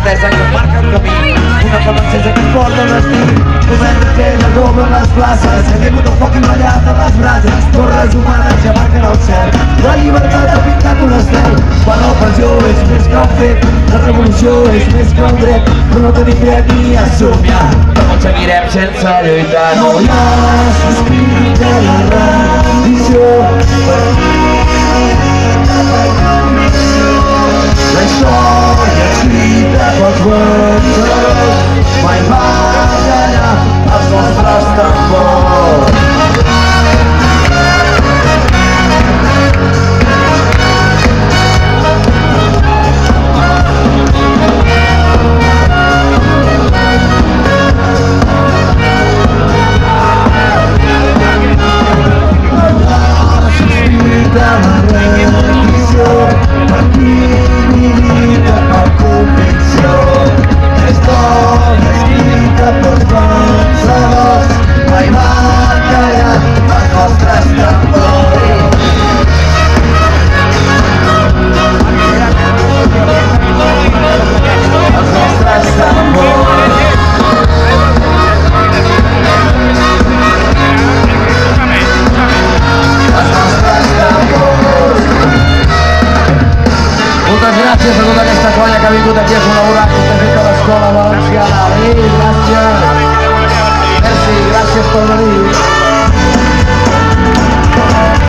estesa que marca el camí, una fama encesa que ens porta a l'estiu. Moment que la roba a les places, ha caigut el foc i ballat a les brases. Torres humanes ja marquen el cel, la llibertat ha pintat un estel. Quan l'opressió és més que un fet, la revolució és més que un dret, però no tenim dret ni a somiar, però seguirem sense lluitar. No hi ha sospir de la rendició, la història escrita pels vencedors mai va callar els nostres tambors. Moltes gràcies a tota aquesta colla que ha vingut aquí a col·laborar amb aquesta gent de l'Escola Valenciana.